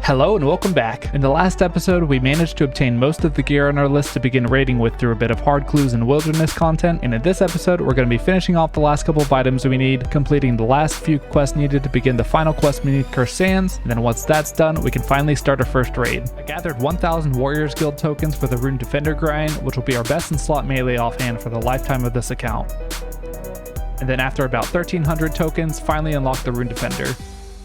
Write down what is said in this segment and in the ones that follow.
Hello and welcome back. In the last episode, we managed to obtain most of the gear on our list to begin raiding with through a bit of hard clues and wilderness content, and in this episode, we're going to be finishing off the last couple of items we need, completing the last few quests needed to begin the final quest beneath Cursed Sands, and then once that's done, we can finally start our first raid. I gathered 1,000 Warriors Guild tokens for the Rune Defender grind, which will be our best in slot melee offhand for the lifetime of this account. And then after about 1,300 tokens, finally unlock the Rune Defender.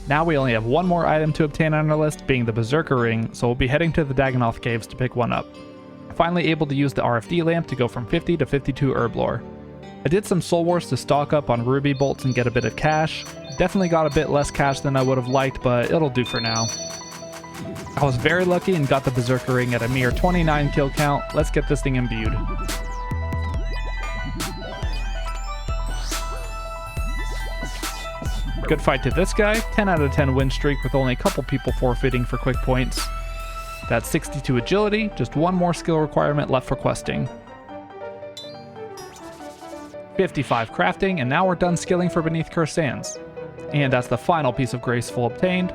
Now we only have one more item to obtain on our list, being the Berserker ring, so we'll be heading to the Dagannoth caves to pick one up. Finally able to use the RFD lamp to go from 50 to 52 herb lore. I did some soul wars to stock up on ruby bolts and get a bit of cash. Definitely got a bit less cash than I would have liked, but it'll do for now. I was very lucky and got the Berserker ring at a mere 29 kill count. Let's get this thing imbued. Good fight to this guy, 10 out of 10 win streak with only a couple people forfeiting for quick points. That's 62 agility, just one more skill requirement left for questing. 55 crafting, and now we're done skilling for Beneath Cursed Sands. And that's the final piece of Graceful obtained.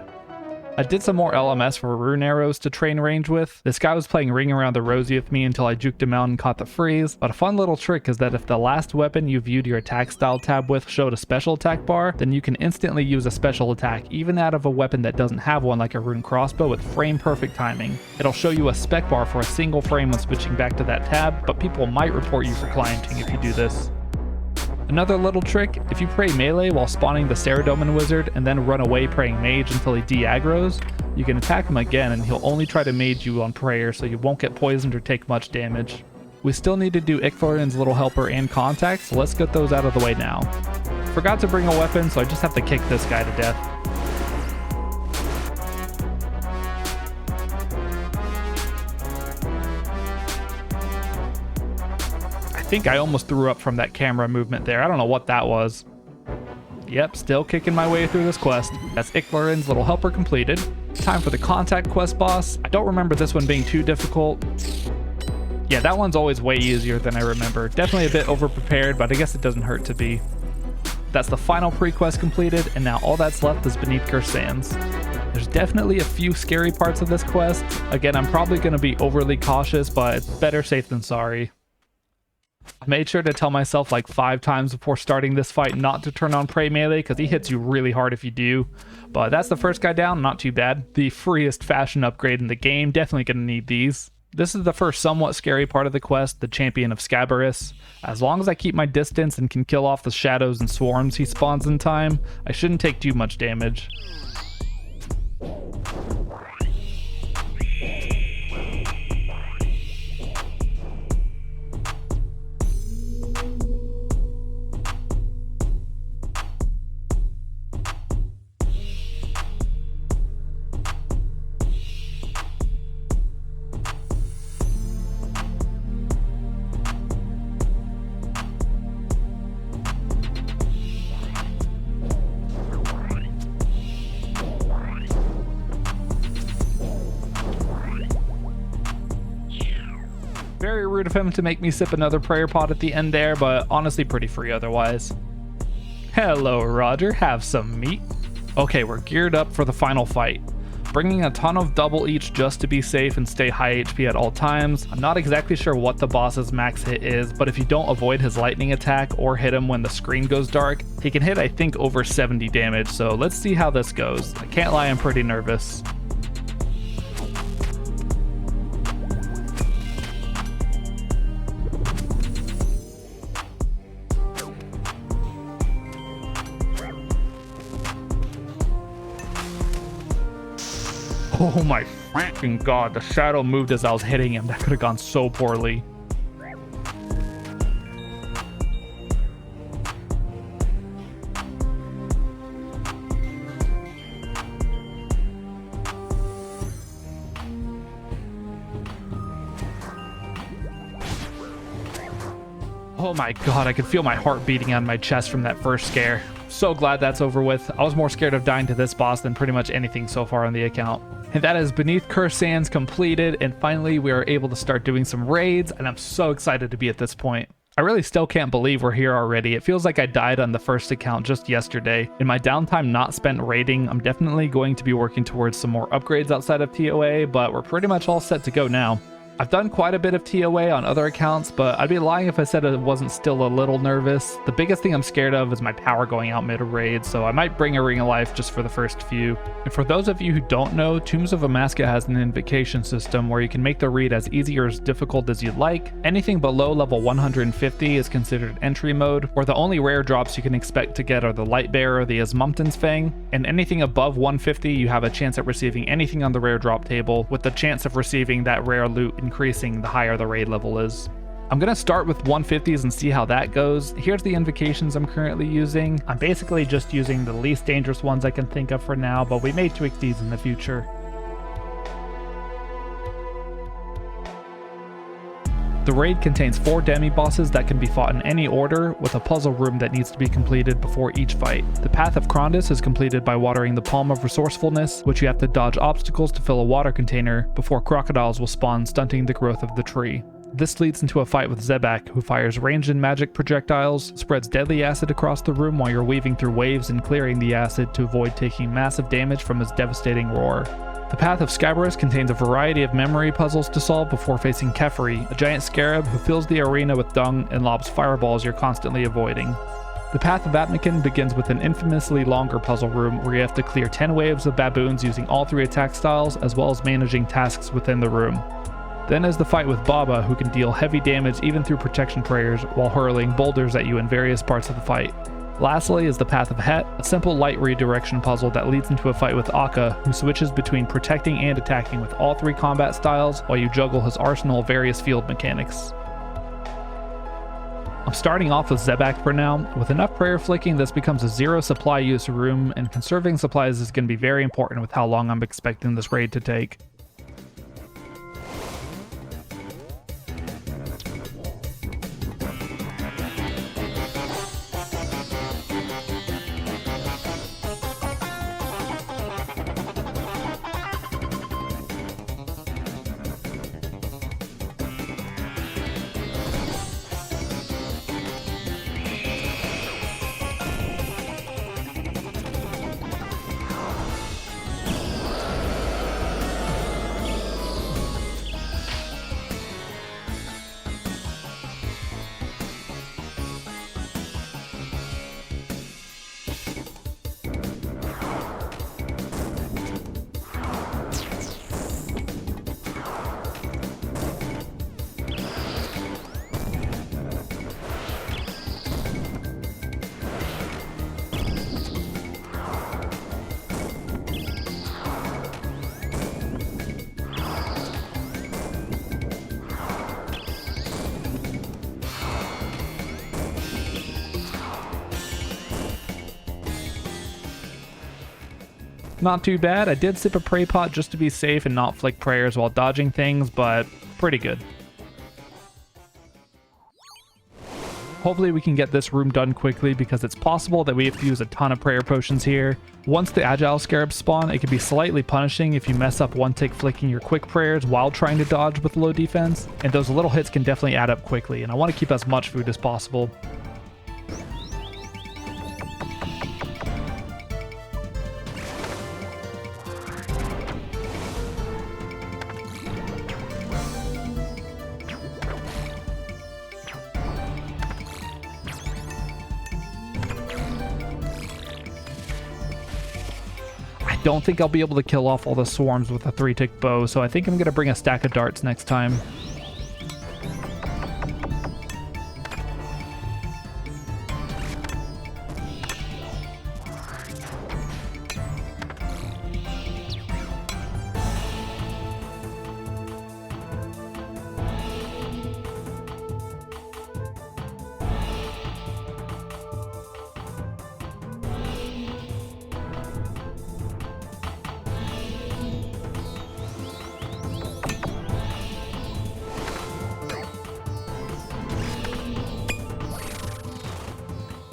I did some more LMS for rune arrows to train range with. This guy was playing Ring Around the Rosie with me until I juked him out and caught the freeze. But a fun little trick is that if the last weapon you viewed your attack style tab with showed a special attack bar, then you can instantly use a special attack even out of a weapon that doesn't have one, like a rune crossbow, with frame perfect timing. It'll show you a spec bar for a single frame when switching back to that tab, but people might report you for clienting if you do this. Another little trick, if you pray melee while spawning the Saradomin wizard and then run away praying mage until he de-aggroes, you can attack him again and he'll only try to mage you on prayer, so you won't get poisoned or take much damage. We still need to do Icthorin's little helper and contact, so let's get those out of the way now. Forgot to bring a weapon, so I just have to kick this guy to death. I think I almost threw up from that camera movement there. I don't know what that was. Yep, still kicking my way through this quest. That's Icthorin's little helper completed. Time for the contact quest boss. I don't remember this one being too difficult. Yeah, that one's always way easier than I remember. Definitely a bit overprepared, but I guess it doesn't hurt to be. That's the final pre-quest completed, and now all that's left is Beneath Cursed Sands. There's definitely a few scary parts of this quest. Again, I'm probably going to be overly cautious, but it's better safe than sorry. I made sure to tell myself like 5 times before starting this fight not to turn on Pray Melee, because he hits you really hard if you do. But that's the first guy down, not too bad. The freest fashion upgrade in the game, definitely going to need these. This is the first somewhat scary part of the quest, the Champion of Scabarus. As long as I keep my distance and can kill off the shadows and swarms he spawns in time, I shouldn't take too much damage. Very rude of him to make me sip another prayer pot at the end there, but honestly pretty free otherwise. Hello, Roger. Have some meat. Okay, we're geared up for the final fight. Bringing a ton of double each just to be safe and stay high HP at all times. I'm not exactly sure what the boss's max hit is, but if you don't avoid his lightning attack or hit him when the screen goes dark, he can hit I think over 70 damage, so let's see how this goes. I can't lie, I'm pretty nervous. Oh my freaking god, the shadow moved as I was hitting him. That could have gone so poorly. Oh my god, I could feel my heart beating on my chest from that first scare. So glad that's over with. I was more scared of dying to this boss than pretty much anything so far on the account. And that is Beneath Cursed Sands completed, and finally we are able to start doing some raids, and I'm so excited to be at this point. I really still can't believe we're here already. It feels like I died on the first account just yesterday. In my downtime not spent raiding, I'm definitely going to be working towards some more upgrades outside of ToA, but we're pretty much all set to go now. I've done quite a bit of ToA on other accounts, but I'd be lying if I said I wasn't still a little nervous. The biggest thing I'm scared of is my power going out mid-raid, so I might bring a Ring of Life just for the first few. And for those of you who don't know, Tombs of Amascut has an invocation system where you can make the raid as easy or as difficult as you'd like. Anything below level 150 is considered entry mode, where the only rare drops you can expect to get are the Lightbearer, the Asmumpton's Fang, and anything above 150 you have a chance at receiving anything on the rare drop table, with the chance of receiving that rare loot increasing the higher the raid level is. I'm going to start with 150s and see how that goes. Here's the invocations I'm currently using. I'm basically just using the least dangerous ones I can think of for now, but we may tweak these in the future. The raid contains 4 demi-bosses that can be fought in any order, with a puzzle room that needs to be completed before each fight. The Path of Krondus is completed by watering the Palm of Resourcefulness, which you have to dodge obstacles to fill a water container before crocodiles will spawn, stunting the growth of the tree. This leads into a fight with Zebak, who fires ranged and magic projectiles, spreads deadly acid across the room while you're weaving through waves and clearing the acid to avoid taking massive damage from his devastating roar. The Path of Scabrous contains a variety of memory puzzles to solve before facing Kefri, a giant scarab who fills the arena with dung and lobs fireballs you're constantly avoiding. The Path of Atmakin begins with an infamously longer puzzle room where you have to clear 10 waves of baboons using all 3 attack styles, as well as managing tasks within the room. Then is the fight with Baba, who can deal heavy damage even through protection prayers while hurling boulders at you in various parts of the fight. Lastly is the Path of Het, a simple light redirection puzzle that leads into a fight with Akka, who switches between protecting and attacking with all 3 combat styles while you juggle his arsenal of various field mechanics. I'm starting off with Zebak for now. With enough prayer flicking, this becomes a 0 supply use room, and conserving supplies is going to be very important with how long I'm expecting this raid to take. Not too bad. I did sip a pray pot just to be safe and not flick prayers while dodging things, but pretty good. Hopefully we can get this room done quickly because it's possible that we have to use a ton of prayer potions here. Once the agile scarabs spawn, it can be slightly punishing if you mess up one tick flicking your quick prayers while trying to dodge with low defense, and those little hits can definitely add up quickly, and I want to keep as much food as possible. Don't think I'll be able to kill off all the swarms with a 3-tick bow, so I think I'm going to bring a stack of darts next time.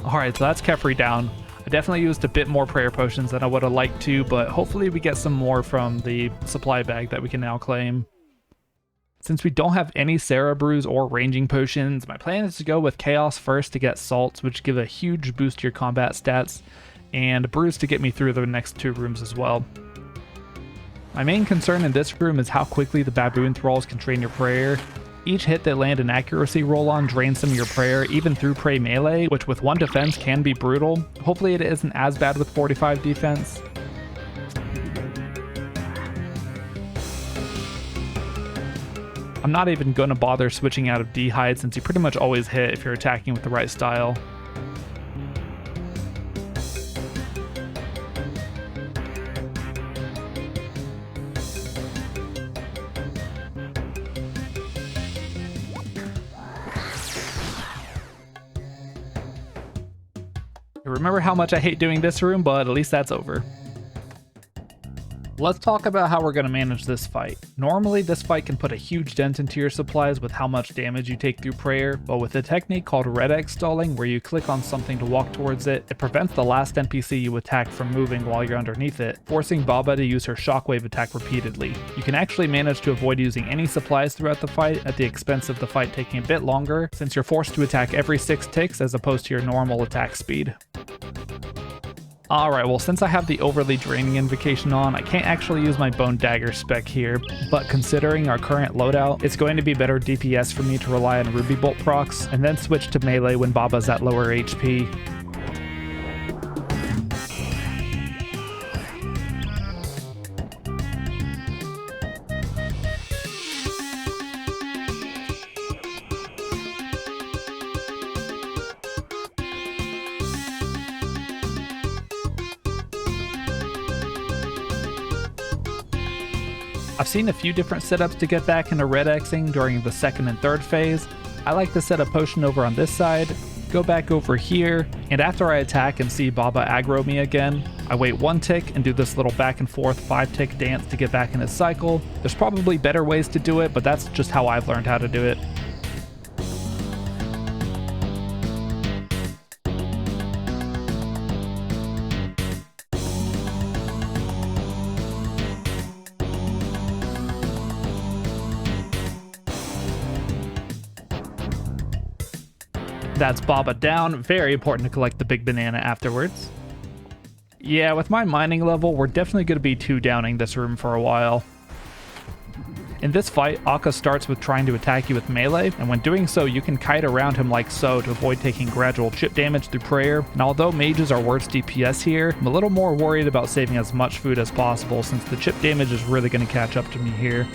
Alright, so that's Kefri down. I definitely used a bit more prayer potions than I would have liked to, but hopefully we get some more from the supply bag that we can now claim. Since we don't have any Sarah brews or ranging potions, my plan is to go with Chaos first to get salts, which give a huge boost to your combat stats, and brews to get me through the next 2 rooms as well. My main concern in this room is how quickly the baboon thralls can drain your prayer. Each hit they land an accuracy roll on drains some of your prayer, even through prey melee, which with 1 defense can be brutal. Hopefully it isn't as bad with 45 defense. I'm not even going to bother switching out of Dehyde since you pretty much always hit if you're attacking with the right style. Remember how much I hate doing this room, but at least that's over. Let's talk about how we're going to manage this fight. Normally, this fight can put a huge dent into your supplies with how much damage you take through prayer, but with a technique called red X stalling, where you click on something to walk towards it, it prevents the last NPC you attack from moving while you're underneath it, forcing Baba to use her shockwave attack repeatedly. You can actually manage to avoid using any supplies throughout the fight at the expense of the fight taking a bit longer, since you're forced to attack every 6 ticks as opposed to your normal attack speed. Alright, well since I have the overly draining invocation on, I can't actually use my bone dagger spec here, but considering our current loadout, it's going to be better DPS for me to rely on ruby bolt procs, and then switch to melee when Baba's at lower HP. I've seen a few different setups to get back into red Xing during the 2nd and 3rd phase. I like to set a potion over on this side, go back over here, and after I attack and see Baba aggro me again, I wait 1 tick and do this little back and forth 5-tick dance to get back in his cycle. There's probably better ways to do it, but that's just how I've learned how to do it. That's Baba down. Very important to collect the big banana afterwards. Yeah, with my mining level, we're definitely going to be 2-downing this room for a while. In this fight, Akka starts with trying to attack you with melee, and when doing so, you can kite around him like so to avoid taking gradual chip damage through prayer. And although mages are worse DPS here, I'm a little more worried about saving as much food as possible since the chip damage is really going to catch up to me here.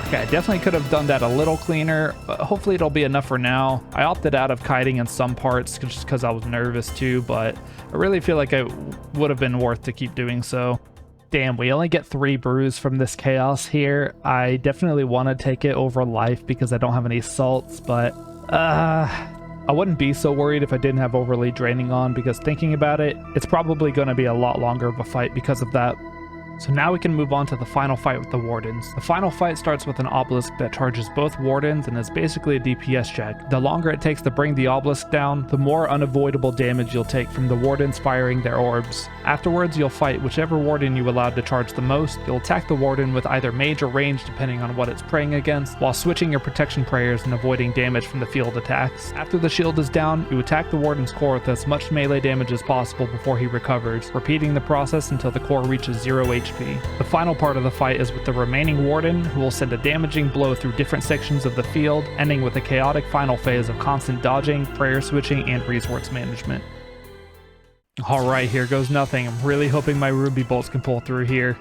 Okay, I definitely could have done that a little cleaner, but hopefully it'll be enough for now. I opted out of kiting in some parts just because I was nervous too, but I really feel like it would have been worth to keep doing so. Damn, we only get 3 brews from this chaos here. I definitely want to take it over life because I don't have any salts, but I wouldn't be so worried if I didn't have overly draining on, because thinking about it, it's probably going to be a lot longer of a fight because of that. So now we can move on to the final fight with the Wardens. The final fight starts with an obelisk that charges both Wardens and is basically a DPS check. The longer it takes to bring the obelisk down, the more unavoidable damage you'll take from the Wardens firing their orbs. Afterwards, you'll fight whichever Warden you allowed to charge the most. You'll attack the Warden with either mage or range depending on what it's praying against, while switching your protection prayers and avoiding damage from the field attacks. After the shield is down, you attack the Warden's core with as much melee damage as possible before he recovers, repeating the process until the core reaches 0 HP. The final part of the fight is with the remaining Warden, who will send a damaging blow through different sections of the field, ending with a chaotic final phase of constant dodging, prayer switching, and resource management. Alright, here goes nothing. I'm really hoping my ruby bolts can pull through here.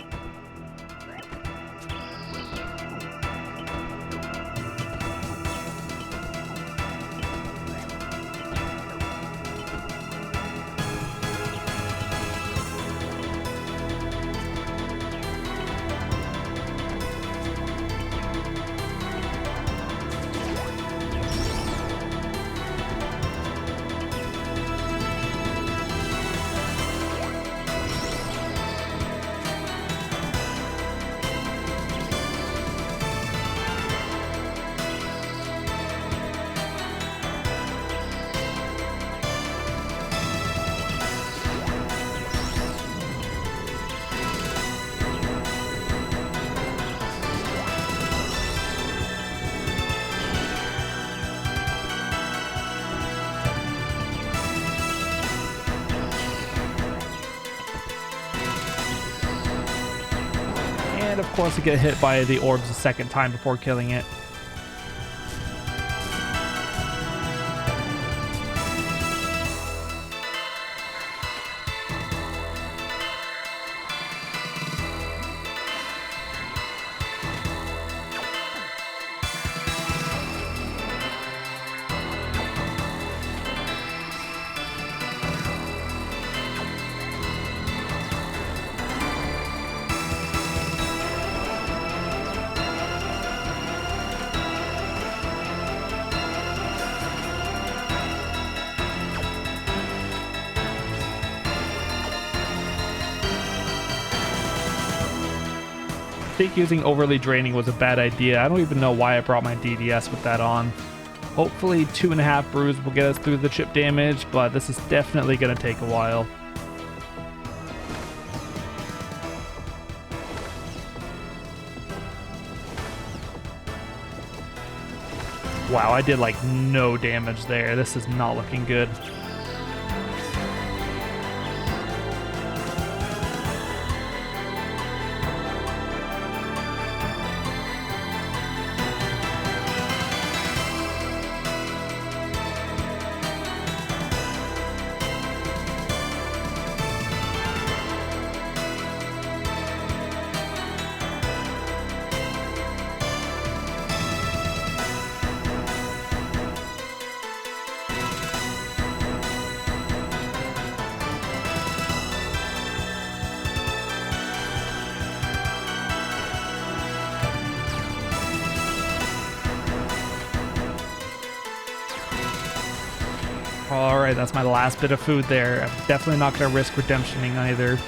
And of course, I get hit by the orbs a second time before killing it. I think using overly draining was a bad idea. I don't even know why I brought my DDS with that on. Hopefully 2.5 brews will get us through the chip damage, but this is definitely going to take a while. Wow, I did like no damage there. This is not looking good. Alright, that's my last bit of food there. I'm definitely not going to risk redemptioning either.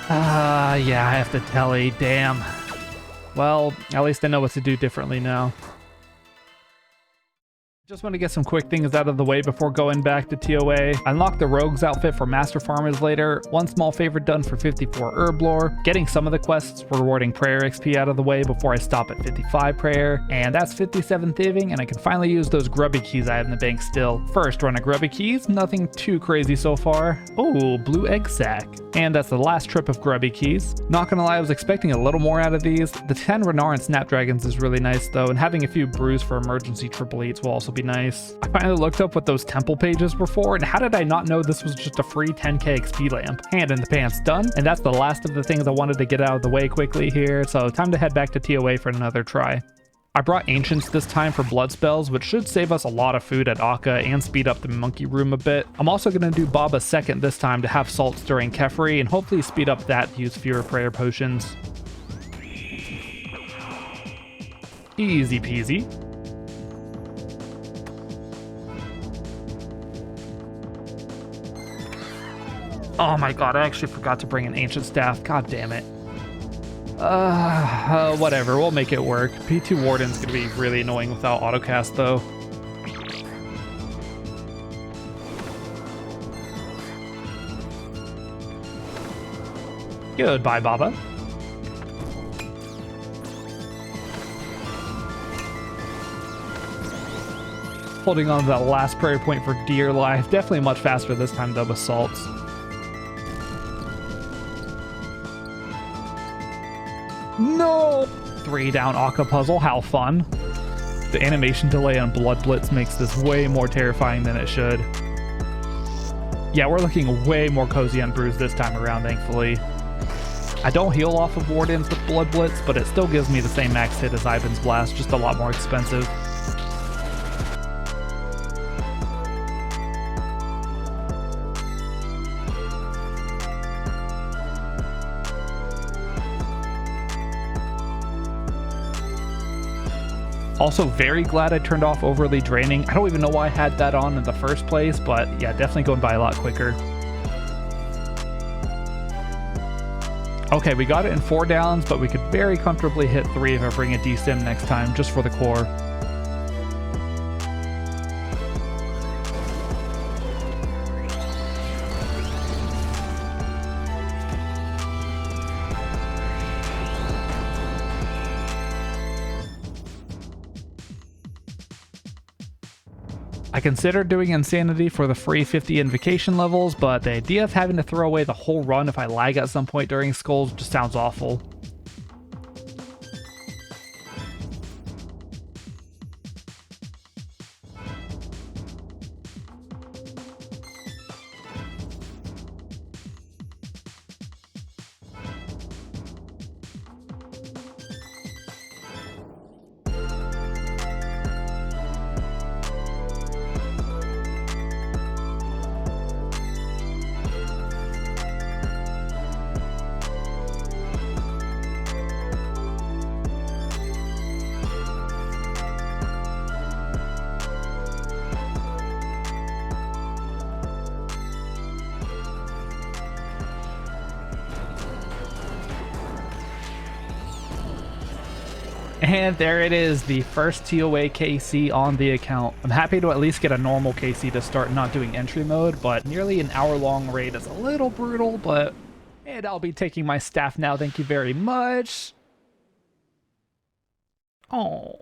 Yeah, I have to telly. Damn. Well, at least I know what to do differently now. Just want to get some quick things out of the way before going back to ToA. Unlock the Rogue's outfit for Master Farmers later, one small favor done for 54 Herb Lore, getting some of the quests rewarding Prayer XP out of the way before I stop at 55 Prayer, and that's 57 Thieving, and I can finally use those grubby keys I have in the bank still. First run of grubby keys, nothing too crazy so far. Oh, blue egg sack. And that's the last trip of grubby keys. Not gonna lie, I was expecting a little more out of these. The 10 Renar and Snapdragons is really nice though, and having a few brews for emergency triple eats will also be nice. I finally looked up what those temple pages were for, and how did I not know this was just a free 10k XP lamp? Hand in the pants done, and that's the last of the things I wanted to get out of the way quickly here, so time to head back to ToA for another try. I brought Ancients this time for blood spells, which should save us a lot of food at Akka and speed up the monkey room a bit. I'm also going to do Baba second this time to have salts during Kefri and hopefully speed up that to use fewer prayer potions. Easy peasy. Oh my god, I actually forgot to bring an Ancient Staff. God damn it. Whatever, we'll make it work. P2 Warden's gonna be really annoying without autocast though. Goodbye, Baba. Holding on to that last prayer point for dear life. Definitely much faster this time though with salts. No! 3 down Akka puzzle, how fun. The animation delay on Blood Blitz makes this way more terrifying than it should. Yeah, we're looking way more cozy on brews this time around, thankfully. I don't heal off of Wardens with Blood Blitz, but it still gives me the same max hit as Ivan's Blast, just a lot more expensive. Also very glad I turned off overly draining. I don't even know why I had that on in the first place, but yeah, definitely going by a lot quicker. Okay, we got it in 4 downs, but we could very comfortably hit 3 if I bring a DSIM next time, just for the core. I considered doing Insanity for the free 50 invocation levels, but the idea of having to throw away the whole run if I lag at some point during skulls just sounds awful. And there it is, the first ToA KC on the account. I'm happy to at least get a normal KC to start not doing entry mode, but nearly an hour-long raid is a little brutal, but and I'll be taking my staff now, thank you very much. Oh.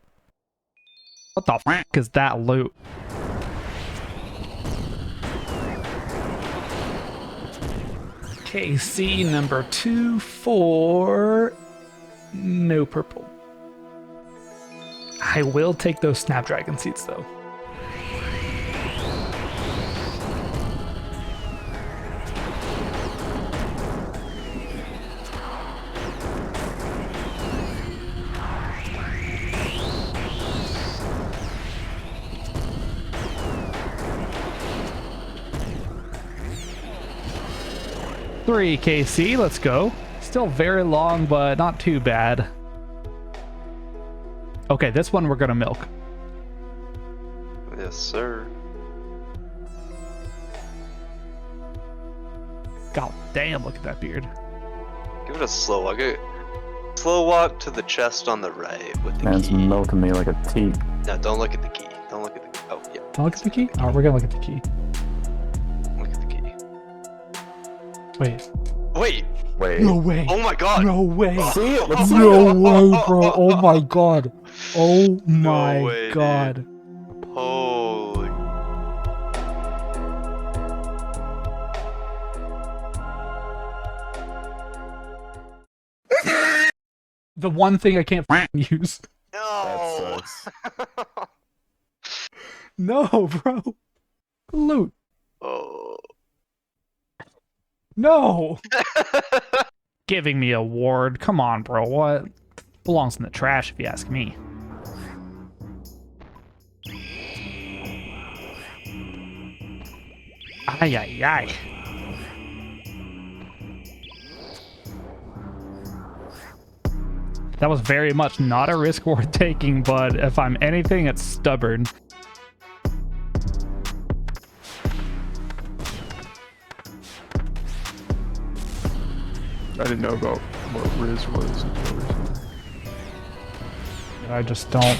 What the f*** is that loot? KC number 2 for no purple. I will take those Snapdragon seats though. Three KC, let's go. Still very long, but not too bad. Okay, this one we're gonna milk. Yes, sir. God damn, look at that beard. Give it a slow walk. Slow walk to the chest on the right with the Man's key. milking me like a teat. No, don't look at the key. Don't look at the key. Oh, yeah. Don't look at the key? Alright, we're gonna look at the key. Look at the key. Wait. Wait. Wait. No way. Oh my god. No way. See it? Let's see No it. way, bro. Oh my god. Oh my way, god. dude. Holy. The one thing I can't use. No. That sucks. No, bro. Loot. Oh. No. Giving me a ward. Come on, bro. What? Belongs in the trash if you ask me. Ay, ay, ay. That was very much not a risk worth taking, but if I'm anything, it's stubborn. I didn't know about what Riz was. I just don't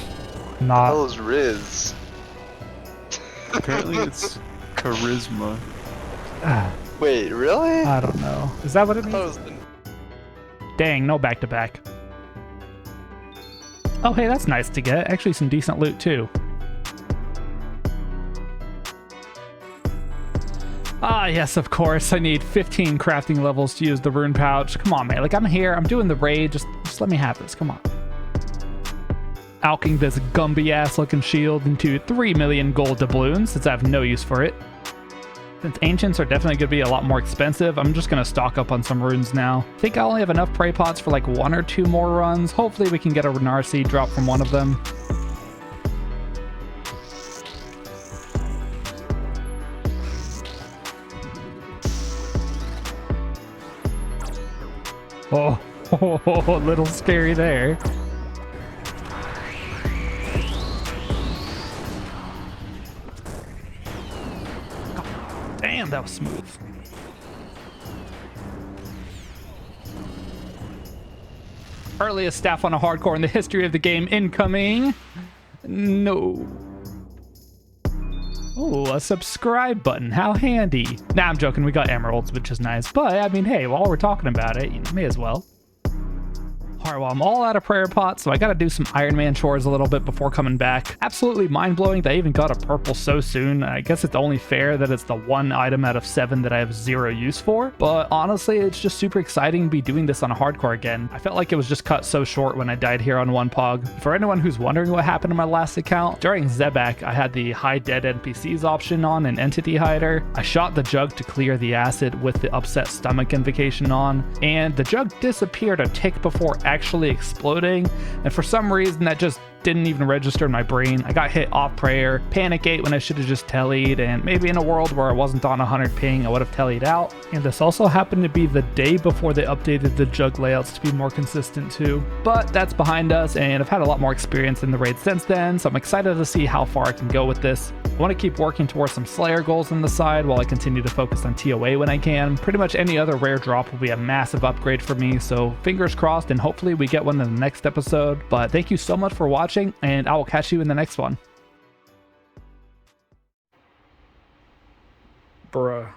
Hell's Riz. Apparently it's charisma. Wait, really? I don't know. Is that what it I thought it means? was the... Dang, no back-to-back. Oh, hey, that's nice to get. Actually, some decent loot, too. Ah, yes, of course. I need 15 crafting levels to use the rune pouch. Come on, man. Like, I'm here. I'm doing the raid. Just let me have this. Come on. Alking this Gumby-ass looking shield into 3 million gold doubloons, since I have no use for it. Since ancients are definitely going to be a lot more expensive, I'm just going to stock up on some runes now. I think I only have enough prey pots for like 1 or 2 more runs. Hopefully we can get a Renar seed drop from one of them. Oh, a little scary there. Damn, that was smooth. Earliest staff on a hardcore in the history of the game incoming. No. Oh, a subscribe button. How handy. Nah, I'm joking. We got emeralds, which is nice. But, I mean, hey, while we're talking about it, you may as well. All right, well, I'm all out of prayer pots, so I gotta do some Iron Man chores a little bit before coming back. Absolutely mind-blowing that I even got a purple so soon. I guess it's only fair that it's the one item out of 7 that I have 0 use for, but honestly, it's just super exciting to be doing this on a hardcore again. I felt like it was just cut so short when I died here on 1 Pog. For anyone who's wondering what happened to my last account, during Zebak, I had the hide dead NPCs option on and entity hider. I shot the jug to clear the acid with the upset stomach invocation on, and the jug disappeared a tick before actually exploding, and for some reason that just didn't even register in my brain. I got hit off prayer, panic ate when I should have just tellied, and maybe in a world where I wasn't on 100 ping, I would have tellied out. And this also happened to be the day before they updated the jug layouts to be more consistent too. But that's behind us, and I've had a lot more experience in the raid since then, so I'm excited to see how far I can go with this. I want to keep working towards some Slayer goals on the side while I continue to focus on ToA when I can. Pretty much any other rare drop will be a massive upgrade for me, so fingers crossed, and hopefully we get one in the next episode. But thank you so much for watching, and I will catch you in the next one. Bruh.